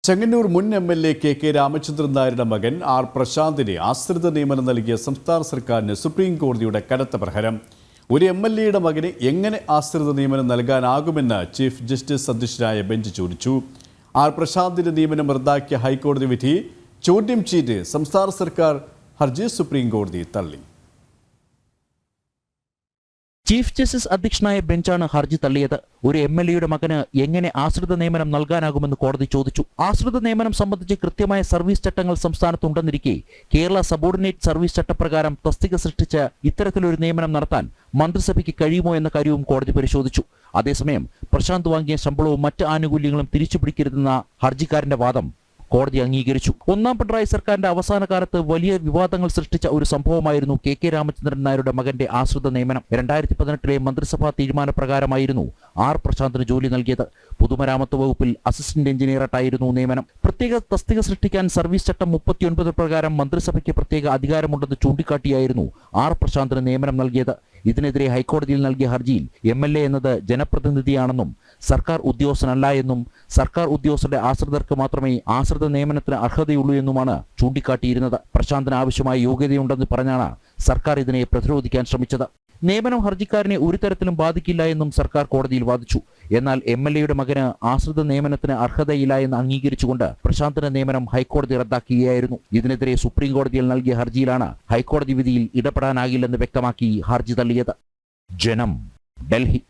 ചെങ്ങന്നൂർ മുൻ MLA. K Ramachandran നായരുടെ മകൻ ആർ പ്രശാന്തിനെ ആശ്രിത നിയമനം നൽകിയ സംസ്ഥാന സർക്കാരിന് സുപ്രീം കോടതിയുടെ കനത്ത പ്രഹരം. ഒരു എം.എൽ.എയുടെ മകന് എങ്ങനെ ആശ്രിത നിയമനം നൽകാനാകുമെന്ന് ചീഫ് ജസ്റ്റിസ് അധ്യക്ഷനായ ബെഞ്ച് ചോദിച്ചു. ആർ പ്രശാന്തിന്റെ നിയമനം റദ്ദാക്കിയ ഹൈക്കോടതി വിധി ചോദ്യം ചെയ്ത് സംസ്ഥാന സർക്കാർ ഹർജി സുപ്രീം കോടതി തള്ളി. ചീഫ് ജസ്റ്റിസ് അധ്യക്ഷനായ ബെഞ്ചാണ് ഹർജി തള്ളിയത്. ഒരു എം.എൽ.എയുടെ മകന് എങ്ങനെ ആശ്രിത നിയമനം നൽകാനാകുമെന്ന് കോടതി ചോദിച്ചു. ആശ്രിത നിയമനം സംബന്ധിച്ച് കൃത്യമായ സർവീസ് ചട്ടങ്ങൾ സംസ്ഥാനത്തുണ്ടെന്നിരിക്കെ കേരള സബോർഡിനേറ്റ് സർവീസ് ചട്ടപ്രകാരം തസ്തിക സൃഷ്ടിച്ച് ഇത്തരത്തിലൊരു നിയമനം നടത്താൻ മന്ത്രിസഭയ്ക്ക് കഴിയുമോ എന്ന കാര്യവും കോടതി പരിശോധിച്ചു. അതേസമയം പ്രശാന്ത് വാങ്ങിയ ശമ്പളവും മറ്റ് ആനുകൂല്യങ്ങളും തിരിച്ചുപിടിക്കരുതെന്ന ഹർജിക്കാരന്റെ വാദം കോടതി അംഗീകരിച്ചു. ഒന്നാം പിണറായി സർക്കാരിന്റെ അവസാന കാലത്ത് വലിയ വിവാദങ്ങൾ സൃഷ്ടിച്ച ഒരു സംഭവമായിരുന്നു കെ രാമചന്ദ്രൻ നായരുടെ മകന്റെ ആശ്രിത നിയമനം. 2018 മന്ത്രിസഭാ തീരുമാനപ്രകാരമായിരുന്നു ആർ പ്രശാന്തിന് ജോലി നൽകിയത്. പൊതുമരാമത്ത് വകുപ്പിൽ അസിസ്റ്റന്റ് എഞ്ചിനീയറായിട്ടായിരുന്നു നിയമനം. പ്രത്യേക തസ്തിക സൃഷ്ടിക്കാൻ സർവീസ് ചട്ടം 39 പ്രകാരം മന്ത്രിസഭയ്ക്ക് പ്രത്യേക അധികാരമുണ്ടെന്ന് ചൂണ്ടിക്കാട്ടിയായിരുന്നു ആർ പ്രശാന്തിന് നിയമനം നൽകിയത്. ഇതിനെതിരെ ഹൈക്കോടതിയിൽ നൽകിയ ഹർജിയിൽ എം.എൽ.എ. എന്നത് ജനപ്രതിനിധിയാണെന്നും സർക്കാർ ഉദ്യോഗസ്ഥനല്ല എന്നും സർക്കാർ ഉദ്യോഗസ്ഥരുടെ ആശ്രിതർക്ക് മാത്രമേ ആശ്രിത നിയമനത്തിന് അർഹതയുള്ളൂ എന്നുമാണ് ചൂണ്ടിക്കാട്ടിയിരുന്നത്. പ്രശാന്തിന് ആവശ്യമായ യോഗ്യതയുണ്ടെന്ന് പറഞ്ഞാണ് സർക്കാർ ഇതിനെ പ്രതിരോധിക്കാൻ ശ്രമിച്ചത്. നിയമനം ഹർജിക്കാരനെ ഒരു തരത്തിലും ബാധിക്കില്ല എന്നും സർക്കാർ കോടതിയിൽ വാദിച്ചു. എന്നാൽ എം.എൽ.എയുടെ മകന് ആശ്രിത നിയമനത്തിന് അർഹതയില്ല എന്ന് അംഗീകരിച്ചുകൊണ്ട് പ്രശാന്തിന്റെ നിയമനം ഹൈക്കോടതി റദ്ദാക്കുകയായിരുന്നു. ഇതിനെതിരെ സുപ്രീം കോടതിയിൽ നൽകിയ ഹർജിയിലാണ് ഹൈക്കോടതി വിധിയിൽ ഇടപെടാനാകില്ലെന്ന് വ്യക്തമാക്കി ഹർജി തള്ളിയത്. ജനം, ഡൽഹി.